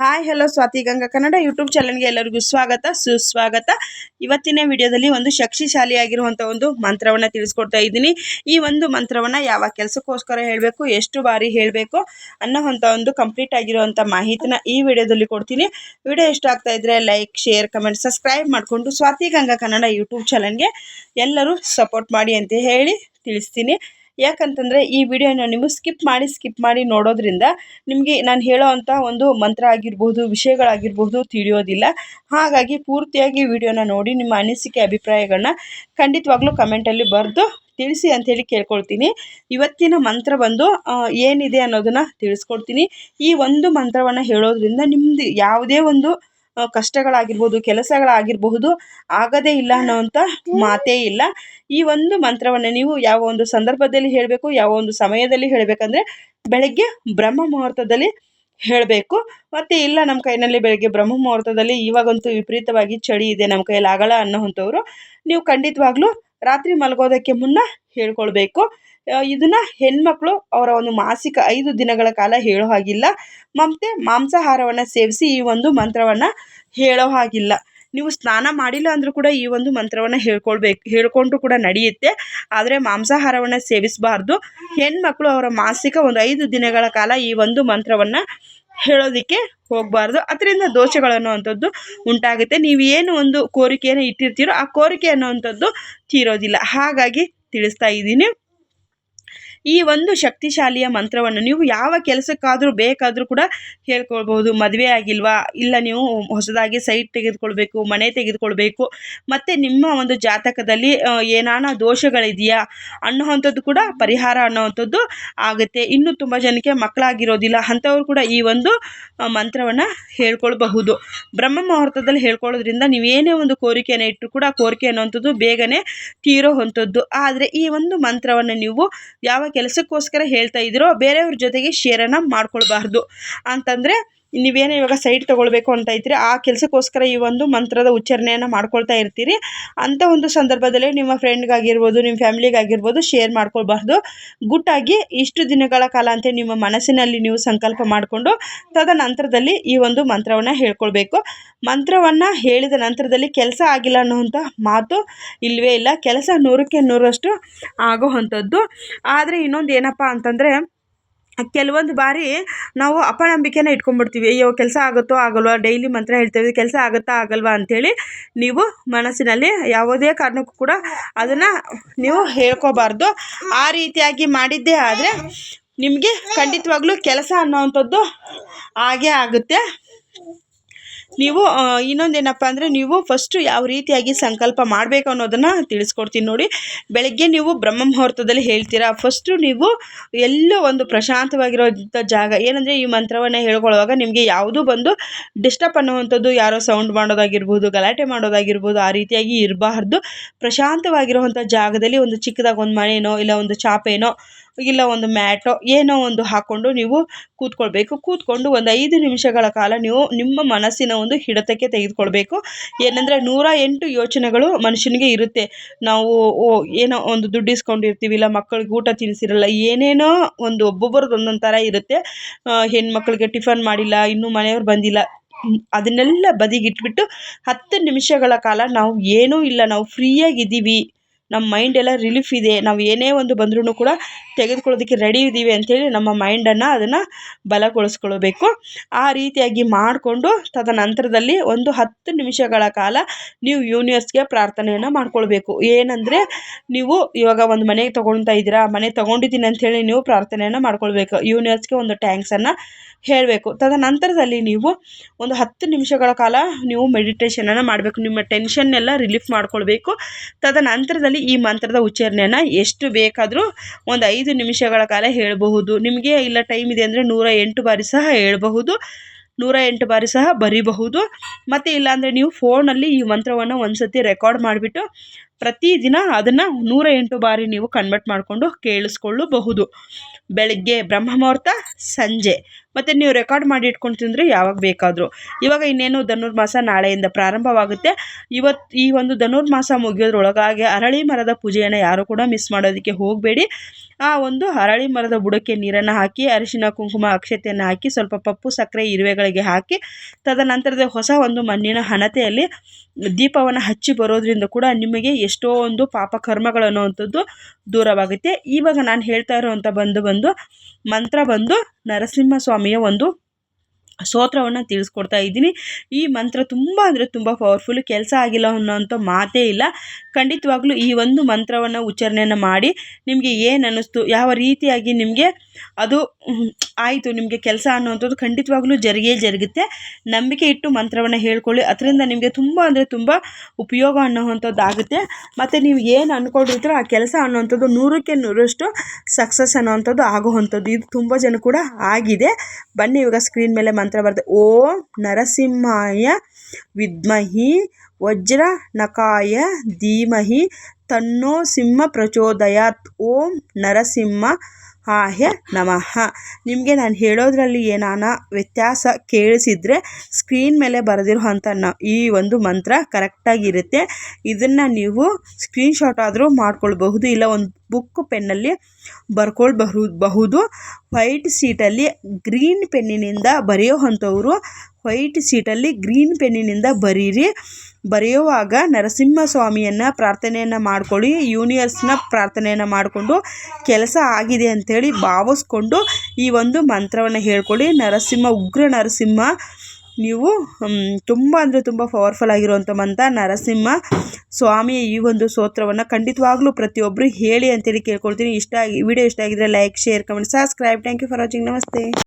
Hi hello Swathi Ganga Kannada YouTube ಚಾನಲ್ಗೆ ಎಲ್ಲರಿಗೂ ಸ್ವಾಗತ ಸುಸ್ವಾಗತ. ಇವತ್ತಿನ ವಿಡಿಯೋದಲ್ಲಿ ಒಂದು ಶಕ್ತಿಶಾಲಿಯಾಗಿರುವಂಥ ಒಂದು ಮಂತ್ರವನ್ನು ತಿಳಿಸ್ಕೊಡ್ತಾ ಇದ್ದೀನಿ. ಈ ಒಂದು ಮಂತ್ರವನ್ನು ಯಾವ ಕೆಲಸಕ್ಕೋಸ್ಕರ ಹೇಳಬೇಕು, ಎಷ್ಟು ಬಾರಿ ಹೇಳಬೇಕು ಅನ್ನೋವಂಥ ಒಂದು ಕಂಪ್ಲೀಟ್ ಆಗಿರುವಂಥ ಮಾಹಿತಿನ ಈ ವಿಡಿಯೋದಲ್ಲಿ ಕೊಡ್ತೀನಿ. ವಿಡಿಯೋ ಇಷ್ಟ ಆಗ್ತಾ ಇದ್ರೆ ಲೈಕ್, ಶೇರ್, ಕಮೆಂಟ್, ಸಬ್ಸ್ಕ್ರೈಬ್ ಮಾಡಿಕೊಂಡು ಸ್ವಾತಿ ಗಂಗಾ ಕನ್ನಡ ಯೂಟ್ಯೂಬ್ ಚಾನಲ್ಗೆ ಎಲ್ಲರೂ ಸಪೋರ್ಟ್ ಮಾಡಿ ಅಂತ ಹೇಳಿ ತಿಳಿಸ್ತೀನಿ. ಯಾಕಂತಂದರೆ ಈ ವಿಡಿಯೋನ ನೀವು ಸ್ಕಿಪ್ ಮಾಡಿ ನೋಡೋದ್ರಿಂದ ನಿಮಗೆ ನಾನು ಹೇಳೋ ಅಂಥ ಒಂದು ಮಂತ್ರ ಆಗಿರ್ಬೋದು, ವಿಷಯಗಳಾಗಿರ್ಬೋದು ತಿಳಿಯೋದಿಲ್ಲ. ಹಾಗಾಗಿ ಪೂರ್ತಿಯಾಗಿ ವಿಡಿಯೋನ ನೋಡಿ ನಿಮ್ಮ ಅನಿಸಿಕೆ ಅಭಿಪ್ರಾಯಗಳನ್ನ ಖಂಡಿತವಾಗ್ಲೂ ಕಮೆಂಟಲ್ಲಿ ಬರೆದು ತಿಳಿಸಿ ಅಂಥೇಳಿ ಕೇಳ್ಕೊಳ್ತೀನಿ. ಇವತ್ತಿನ ಮಂತ್ರ ಬಂದು ಏನಿದೆ ಅನ್ನೋದನ್ನು ತಿಳಿಸ್ಕೊಡ್ತೀನಿ. ಈ ಒಂದು ಮಂತ್ರವನ್ನು ಹೇಳೋದ್ರಿಂದ ನಿಮ್ಮದು ಯಾವುದೇ ಒಂದು ಕಷ್ಟಗಳಾಗಿರ್ಬೋದು, ಕೆಲಸಗಳಾಗಿರಬಹುದು ಆಗದೇ ಇಲ್ಲ ಅನ್ನೋವಂಥ ಮಾತೇ ಇಲ್ಲ. ಈ ಒಂದು ಮಂತ್ರವನ್ನು ನೀವು ಯಾವ ಒಂದು ಸಂದರ್ಭದಲ್ಲಿ ಹೇಳಬೇಕು, ಯಾವ ಒಂದು ಸಮಯದಲ್ಲಿ ಹೇಳಬೇಕಂದ್ರೆ ಬೆಳಗ್ಗೆ ಬ್ರಹ್ಮ ಮುಹೂರ್ತದಲ್ಲಿ ಹೇಳಬೇಕು. ಮತ್ತು ಇಲ್ಲ ನಮ್ಮ ಕೈನಲ್ಲಿ ಬೆಳಗ್ಗೆ ಬ್ರಹ್ಮ ಮುಹೂರ್ತದಲ್ಲಿ ಇವಾಗಂತೂ ವಿಪರೀತವಾಗಿ ಚಳಿ ಇದೆ, ನಮ್ಮ ಕೈಯಲ್ಲಿ ಆಗಲ್ಲ ಅನ್ನೋವಂಥವ್ರು ನೀವು ಖಂಡಿತವಾಗ್ಲೂ ರಾತ್ರಿ ಮಲಗೋದಕ್ಕೆ ಮುನ್ನ ಹೇಳ್ಕೊಳ್ಬೇಕು. ಇದನ್ನು ಹೆಣ್ಮಕ್ಳು ಅವರ ಒಂದು ಮಾಸಿಕ 5 ದಿನಗಳ ಕಾಲ ಹೇಳೋ ಹಾಗಿಲ್ಲ. ಮತ್ತು ಮಾಂಸಾಹಾರವನ್ನು ಸೇವಿಸಿ ಈ ಒಂದು ಮಂತ್ರವನ್ನು ಹೇಳೋ ಹಾಗಿಲ್ಲ. ನೀವು ಸ್ನಾನ ಮಾಡಿಲ್ಲ ಅಂದರೂ ಕೂಡ ಈ ಒಂದು ಮಂತ್ರವನ್ನು ಹೇಳ್ಕೊಂಡ್ರು ಕೂಡ ನಡೆಯುತ್ತೆ. ಆದರೆ ಮಾಂಸಾಹಾರವನ್ನು ಸೇವಿಸಬಾರ್ದು. ಹೆಣ್ಮಕ್ಳು ಅವರ ಮಾಸಿಕ ಒಂದು 5 ದಿನಗಳ ಕಾಲ ಈ ಒಂದು ಮಂತ್ರವನ್ನು ಹೇಳೋದಕ್ಕೆ ಹೋಗಬಾರ್ದು. ಅದರಿಂದ ದೋಷಗಳು ಅನ್ನುವಂಥದ್ದು ಉಂಟಾಗುತ್ತೆ. ನೀವು ಏನು ಒಂದು ಕೋರಿಕೆಯನ್ನು ಇಟ್ಟಿರ್ತೀರೋ ಆ ಕೋರಿಕೆ ಅನ್ನುವಂಥದ್ದು ತೀರೋದಿಲ್ಲ. ಹಾಗಾಗಿ ತಿಳಿಸ್ತಾ ಇದ್ದೀನಿ. ಈ ಒಂದು ಶಕ್ತಿಶಾಲಿಯ ಮಂತ್ರವನ್ನು ನೀವು ಯಾವ ಕೆಲಸಕ್ಕಾದರೂ ಬೇಕಾದರೂ ಕೂಡ ಹೇಳ್ಕೊಳ್ಬೋದು. ಮದುವೆ ಆಗಿಲ್ವಾ, ಇಲ್ಲ ನೀವು ಹೊಸದಾಗಿ ಸೈಟ್ ತೆಗೆದುಕೊಳ್ಬೇಕು, ಮನೆ ತೆಗೆದುಕೊಳ್ಬೇಕು, ಮತ್ತು ನಿಮ್ಮ ಒಂದು ಜಾತಕದಲ್ಲಿ ಏನಾನ ದೋಷಗಳಿದೆಯಾ ಅನ್ನೋವಂಥದ್ದು ಕೂಡ ಪರಿಹಾರ ಅನ್ನೋವಂಥದ್ದು ಆಗುತ್ತೆ. ಇನ್ನೂ ತುಂಬ ಜನಕ್ಕೆ ಮಕ್ಕಳಾಗಿರೋದಿಲ್ಲ, ಅಂಥವ್ರು ಕೂಡ ಈ ಒಂದು ಮಂತ್ರವನ್ನು ಹೇಳ್ಕೊಳ್ಬಹುದು. ಬ್ರಹ್ಮ ಮುಹೂರ್ತದಲ್ಲಿ ಹೇಳ್ಕೊಳ್ಳೋದ್ರಿಂದ ನೀವೇನೇ ಒಂದು ಕೋರಿಕೆಯನ್ನು ಇಟ್ಟರು ಕೂಡ ಆ ಕೋರಿಕೆ ಅನ್ನೋವಂಥದ್ದು ಬೇಗನೆ ತೀರೋ ಅಂಥದ್ದು. ಆದರೆ ಈ ಒಂದು ಮಂತ್ರವನ್ನು ನೀವು ಯಾವ ಕೆಲಸಕ್ಕೋಸ್ಕರ ಹೇಳ್ತಾ ಇದ್ದೀರೋ ಬೇರೆಯವ್ರ ಜೊತೆಗೆ ಶೇರನ್ನು ಮಾಡ್ಕೊಳ್ಬಾರ್ದು. ಅಂತಂದರೆ ನೀವೇನೇ ಇವಾಗ ಸೈಟ್ ತೊಗೊಳ್ಬೇಕು ಅಂತ ಇರ್ತೀರಿ, ಆ ಕೆಲಸಕ್ಕೋಸ್ಕರ ಈ ಒಂದು ಮಂತ್ರದ ಉಚ್ಚಾರಣೆಯನ್ನು ಮಾಡ್ಕೊಳ್ತಾ ಇರ್ತೀರಿ. ಅಂಥ ಒಂದು ಸಂದರ್ಭದಲ್ಲಿ ನಿಮ್ಮ ಫ್ರೆಂಡ್ಗಾಗಿರ್ಬೋದು, ನಿಮ್ಮ ಫ್ಯಾಮಿಲಿಗಾಗಿರ್ಬೋದು ಶೇರ್ ಮಾಡ್ಕೊಳ್ಬಾರ್ದು. ಗುಟ್ಟಾಗಿ ಇಷ್ಟು ದಿನಗಳ ಕಾಲ ಅಂತ ನಿಮ್ಮ ಮನಸ್ಸಿನಲ್ಲಿ ನೀವು ಸಂಕಲ್ಪ ಮಾಡಿಕೊಂಡು ತದನಂತರದಲ್ಲಿ ಈ ಒಂದು ಮಂತ್ರವನ್ನು ಹೇಳ್ಕೊಳ್ಬೇಕು. ಮಂತ್ರವನ್ನು ಹೇಳಿದ ನಂತರದಲ್ಲಿ ಕೆಲಸ ಆಗಿಲ್ಲ ಅನ್ನೋವಂಥ ಮಾತು ಇಲ್ಲವೇ ಇಲ್ಲ. ಕೆಲಸ 100ಕ್ಕೆ 100ರಷ್ಟು ಆಗೋ ಅಂಥದ್ದು. ಆದರೆ ಇನ್ನೊಂದು ಏನಪ್ಪ ಅಂತಂದರೆ, ಕೆಲವೊಂದು ಬಾರಿ ನಾವು ಅಪನಂಬಿಕೆನ ಇಟ್ಕೊಂಡ್ಬಿಡ್ತೀವಿ. ಅಯ್ಯೋ ಕೆಲಸ ಆಗುತ್ತೋ ಆಗಲ್ವಾ, ಡೈಲಿ ಮಂತ್ರ ಹೇಳ್ತೀವಿ, ಕೆಲಸ ಆಗುತ್ತಾ ಆಗಲ್ವಾ ಅಂಥೇಳಿ ನೀವು ಮನಸ್ಸಿನಲ್ಲಿ ಯಾವುದೇ ಕಾರಣಕ್ಕೂ ಕೂಡ ಅದನ್ನು ನೀವು ಹೇಳ್ಕೋಬಾರ್ದು. ಆ ರೀತಿಯಾಗಿ ಮಾಡಿದ್ದೇ ಆದರೆ ನಿಮಗೆ ಖಂಡಿತವಾಗ್ಲೂ ಕೆಲಸ ಅನ್ನೋವಂಥದ್ದು ಆಗೇ ಆಗುತ್ತೆ. ನೀವು ಇನ್ನೊಂದೇನಪ್ಪ ಅಂದರೆ, ನೀವು ಫಸ್ಟು ಯಾವ ರೀತಿಯಾಗಿ ಸಂಕಲ್ಪ ಮಾಡಬೇಕು ಅನ್ನೋದನ್ನು ತಿಳಿಸ್ಕೊಡ್ತೀನಿ ನೋಡಿ. ಬೆಳಗ್ಗೆ ನೀವು ಬ್ರಹ್ಮ ಮುಹೂರ್ತದಲ್ಲಿ ಹೇಳ್ತೀರಾ. ಫಸ್ಟು ನೀವು ಎಲ್ಲೋ ಒಂದು ಪ್ರಶಾಂತವಾಗಿರೋಂಥ ಜಾಗ, ಏನಂದರೆ ಈ ಮಂತ್ರವನ್ನು ಹೇಳ್ಕೊಳ್ಳುವಾಗ ನಿಮಗೆ ಯಾವುದೂ ಬಂದು ಡಿಸ್ಟರ್ಬ್ ಅನ್ನುವಂಥದ್ದು, ಯಾರೋ ಸೌಂಡ್ ಮಾಡೋದಾಗಿರ್ಬೋದು, ಗಲಾಟೆ ಮಾಡೋದಾಗಿರ್ಬೋದು ಆ ರೀತಿಯಾಗಿ ಇರಬಾರ್ದು. ಪ್ರಶಾಂತವಾಗಿರುವಂಥ ಜಾಗದಲ್ಲಿ ಒಂದು ಚಿಕ್ಕದಾಗಿ ಒಂದು ಮಣೆನೋ ಇಲ್ಲ ಒಂದು ಚಾಪೇನೋ ಇಲ್ಲ ಒಂದು ಮ್ಯಾಟೋ ಏನೋ ಒಂದು ಹಾಕ್ಕೊಂಡು ನೀವು ಕೂತ್ಕೊಳ್ಬೇಕು. ಕೂತ್ಕೊಂಡು ಒಂದು 5 ನಿಮಿಷಗಳ ಕಾಲ ನೀವು ನಿಮ್ಮ ಮನಸ್ಸಿನ ಒಂದು ಹಿಡಿತಕ್ಕೆ ತೆಗೆದುಕೊಳ್ಬೇಕು. ಏನಂದರೆ 108 ಯೋಚನೆಗಳು ಮನುಷ್ಯನಿಗೆ ಇರುತ್ತೆ. ನಾವು ಏನೋ ಒಂದು ದುಡ್ಡು ಇಸ್ಕೊಂಡಿರ್ತೀವಿ, ಇಲ್ಲ ಮಕ್ಕಳಿಗೆ ಊಟ ತಿನ್ನಿಸಿರಲ್ಲ, ಏನೇನೋ ಒಂದು ಒಬ್ಬೊಬ್ಬರದ್ದು ಒಂದೊಂದು ಥರ ಇರುತ್ತೆ. ಹೆಣ್ಮಕ್ಳಿಗೆ ಟಿಫನ್ ಮಾಡಿಲ್ಲ, ಇನ್ನೂ ಮನೆಯವ್ರು ಬಂದಿಲ್ಲ, ಅದನ್ನೆಲ್ಲ ಬದಿಗಿಟ್ಬಿಟ್ಟು 10 ನಿಮಿಷಗಳ ಕಾಲ ನಾವು ಏನೂ ಇಲ್ಲ, ನಾವು ಫ್ರೀಯಾಗಿದ್ದೀವಿ, ನಮ್ಮ ಮೈಂಡ್ ಎಲ್ಲ ರಿಲೀಫ್ ಇದೆ, ನಾವು ಏನೇ ಒಂದು ಬಂದ್ರೂ ಕೂಡ ತೆಗೆದುಕೊಳ್ಳೋದಕ್ಕೆ ರೆಡಿ ಇದ್ದೀವಿ ಅಂಥೇಳಿ ನಮ್ಮ ಮೈಂಡನ್ನು ಅದನ್ನು ಬಲಗೊಳಿಸ್ಕೊಳ್ಬೇಕು. ಆ ರೀತಿಯಾಗಿ ಮಾಡಿಕೊಂಡು ತದನಂತರದಲ್ಲಿ ಒಂದು 10 ನಿಮಿಷಗಳ ಕಾಲ ನೀವು ಯೂನಿವರ್ಸ್ಗೆ ಪ್ರಾರ್ಥನೆಯನ್ನು ಮಾಡ್ಕೊಳ್ಬೇಕು. ಏನಂದರೆ, ನೀವು ಇವಾಗ ಒಂದು ಮನೆ ತೊಗೊಳ್ತಾ ಇದ್ದೀರಾ, ಮನೆ ತೊಗೊಂಡಿದ್ದೀನಿ ಅಂಥೇಳಿ ನೀವು ಪ್ರಾರ್ಥನೆಯನ್ನು ಮಾಡ್ಕೊಳ್ಬೇಕು. ಯೂನಿವರ್ಸ್ಗೆ ಒಂದು ಟ್ಯಾಂಕ್ಸನ್ನು ಹೇಳಬೇಕು. ತದನಂತರದಲ್ಲಿ ನೀವು ಒಂದು 10 ನಿಮಿಷಗಳ ಕಾಲ ನೀವು ಮೆಡಿಟೇಷನನ್ನು ಮಾಡಬೇಕು. ನಿಮ್ಮ ಟೆನ್ಷನ್ನೆಲ್ಲ ರಿಲೀಫ್ ಮಾಡ್ಕೊಳ್ಬೇಕು. ತದನಂತರದಲ್ಲಿ ಈ ಮಂತ್ರದ ಉಚ್ಚಾರಣೆಯನ್ನು ಎಷ್ಟು ಬೇಕಾದರೂ ಒಂದು 5 ನಿಮಿಷಗಳ ಕಾಲ ಹೇಳಬಹುದು. ನಿಮಗೆ ಇಲ್ಲ ಟೈಮ್ ಇದೆ ಅಂದರೆ 108 ಬಾರಿ ಸಹ ಹೇಳಬಹುದು, 108 ಬಾರಿ ಸಹ ಬರೀಬಹುದು. ಮತ್ತು ಇಲ್ಲಾಂದರೆ ನೀವು ಫೋನಲ್ಲಿ ಈ ಮಂತ್ರವನ್ನು ಒಂದು ಸತಿ ರೆಕಾರ್ಡ್ ಮಾಡಿಬಿಟ್ಟು ಪ್ರತಿದಿನ ಅದನ್ನು 108 ಬಾರಿ ನೀವು ಕನ್ವರ್ಟ್ ಮಾಡಿಕೊಂಡು ಕೇಳಿಸ್ಕೊಳ್ಳಬಹುದು. ಬೆಳಗ್ಗೆ ಬ್ರಹ್ಮ ಮುಹೂರ್ತ, ಸಂಜೆ, ಮತ್ತು ನೀವು ರೆಕಾರ್ಡ್ ಮಾಡಿ ಇಟ್ಕೊಳ್ತಿದ್ರೆ ಯಾವಾಗ ಬೇಕಾದರೂ. ಇವಾಗ ಇನ್ನೇನು ಧನುರ್ಮಾಸ ನಾಳೆಯಿಂದ ಪ್ರಾರಂಭವಾಗುತ್ತೆ. ಈ ಒಂದು ಧನುರ್ಮಾಸ ಮುಗಿಯೋದ್ರೊಳಗಾಗಿ ಅರಳಿ ಮರದ ಪೂಜೆಯನ್ನು ಯಾರೂ ಕೂಡ ಮಿಸ್ ಮಾಡೋದಕ್ಕೆ ಹೋಗಬೇಡಿ. ಆ ಒಂದು ಅರಳಿ ಮರದ ಬುಡಕ್ಕೆ ನೀರನ್ನು ಹಾಕಿ ಅರಿಶಿನ ಕುಂಕುಮ ಅಕ್ಷತೆಯನ್ನು ಹಾಕಿ ಸ್ವಲ್ಪ ಪಪ್ಪು ಸಕ್ಕರೆ ಇರುವೆಗಳಿಗೆ ಹಾಕಿ ತದನಂತರದ ಹೊಸ ಒಂದು ಮಣ್ಣಿನ ಹಣತೆಯಲ್ಲಿ ದೀಪವನ್ನು ಹಚ್ಚಿ ಬರೋದ್ರಿಂದ ಕೂಡ ನಿಮಗೆ ಎಷ್ಟೋ ಒಂದು ಪಾಪ ಕರ್ಮಗಳು ಅನ್ನುವಂಥದ್ದು ದೂರವಾಗುತ್ತೆ. ಇವಾಗ ನಾನು ಹೇಳ್ತಾ ಇರೋವಂಥ ಬಂದು ಮಂತ್ರ ಬಂದು ನರಸಿಂಹಸ್ವಾಮಿಯ ಒಂದು ಸ್ತೋತ್ರವನ್ನು ತಿಳಿಸ್ಕೊಡ್ತಾ ಇದ್ದೀನಿ. ಈ ಮಂತ್ರ ತುಂಬ ಅಂದರೆ ತುಂಬ ಪವರ್ಫುಲ್. ಕೆಲಸ ಆಗಿಲ್ಲ ಅನ್ನೋಂಥ ಮಾತೇ ಇಲ್ಲ. ಖಂಡಿತವಾಗ್ಲೂ ಈ ಒಂದು ಮಂತ್ರವನ್ನು ಉಚ್ಚಾರಣೆಯನ್ನು ಮಾಡಿ ನಿಮಗೆ ಏನು ಅನ್ನಿಸ್ತು, ಯಾವ ರೀತಿಯಾಗಿ ನಿಮಗೆ ಅದು ಆಯಿತು, ನಿಮಗೆ ಕೆಲಸ ಅನ್ನುವಂಥದ್ದು ಖಂಡಿತವಾಗ್ಲೂ ಜರುಗುತ್ತೆ. ನಂಬಿಕೆ ಇಟ್ಟು ಮಂತ್ರವನ್ನು ಹೇಳ್ಕೊಳ್ಳಿ. ಅದರಿಂದ ನಿಮಗೆ ತುಂಬ ಅಂದರೆ ತುಂಬ ಉಪಯೋಗ ಅನ್ನೋವಂಥದ್ದು ಆಗುತ್ತೆ. ಮತ್ತು ನೀವು ಏನು ಅಂದ್ಕೊಂಡಿರ್ತೀರೋ ಆ ಕೆಲಸ ಅನ್ನೋವಂಥದ್ದು 100ಕ್ಕೆ 100ರಷ್ಟು ಸಕ್ಸಸ್ ಅನ್ನೋವಂಥದ್ದು ಆಗುವಂಥದ್ದು. ಇದು ತುಂಬ ಜನ ಕೂಡ ಆಗಿದೆ. ಬನ್ನಿ ಇವಾಗ ಸ್ಕ್ರೀನ್ ಮೇಲೆ ಮಂತ್ರ ಬರ್ತದೆ. ಓಂ ನರಸಿಂಹಾಯ ವಿದ್ಮಹಿ ವಜ್ರ ನಕಾಯ ಧೀಮಹಿ ತನ್ನೋ ಸಿಂಹ ಪ್ರಚೋದಯಾತ್. ಓಂ ನರಸಿಂಹಾಯ ನಮಃ. ನಿಮಗೆ ನಾನು ಹೇಳೋದ್ರಲ್ಲಿ ಏನಾನ ವ್ಯತ್ಯಾಸ ಕೇಳಿಸಿದರೆ ಸ್ಕ್ರೀನ್ ಮೇಲೆ ಬರೆದಿರುವಂಥ ಈ ಒಂದು ಮಂತ್ರ ಕರೆಕ್ಟಾಗಿರುತ್ತೆ. ಇದನ್ನು ನೀವು ಸ್ಕ್ರೀನ್ಶಾಟ್ ಆದರೂ ಮಾಡ್ಕೊಳ್ಬಹುದು, ಇಲ್ಲ ಒಂದು ಬುಕ್ ಪೆನ್ನಲ್ಲಿ ಬರ್ಕೊಳ್ಬಹುದು. ವೈಟ್ ಶೀಟಲ್ಲಿ ಗ್ರೀನ್ ಪೆನ್ನಿನಿಂದ ಬರೆಯೋವಂಥವರು ವೈಟ್ ಶೀಟಲ್ಲಿ ಗ್ರೀನ್ ಪೆನ್ನಿನಿಂದ ಬರೆಯುವಾಗ ನರಸಿಂಹಸ್ವಾಮಿಯನ್ನು ಪ್ರಾರ್ಥನೆಯನ್ನು ಮಾಡ್ಕೊಳ್ಳಿ. ಯೂನಿವರ್ಸ್ನ ಪ್ರಾರ್ಥನೆಯನ್ನು ಮಾಡಿಕೊಂಡು ಕೆಲಸ ಆಗಿದೆ ಅಂಥೇಳಿ ಭಾವಿಸ್ಕೊಂಡು ಈ ಒಂದು ಮಂತ್ರವನ್ನು ಹೇಳ್ಕೊಳ್ಳಿ. ಉಗ್ರ ನರಸಿಂಹ ನೀವು ತುಂಬ ಅಂದರೆ ತುಂಬ ಪವರ್ಫುಲ್ ಆಗಿರುವಂಥ ಮಂತ್ರ ನರಸಿಂಹ ಸ್ವಾಮಿಯ ಈ ಒಂದು ಸ್ತೋತ್ರವನ್ನು ಖಂಡಿತವಾಗ್ಲೂ ಪ್ರತಿಯೊಬ್ಬರು ಹೇಳಿ ಅಂತೇಳಿ ಕೇಳ್ಕೊಳ್ತೀನಿ. ವಿಡಿಯೋ ಇಷ್ಟ ಆಗಿದ್ರೆ like, share, comment, subscribe. Thank you for watching. ನಮಸ್ತೆ.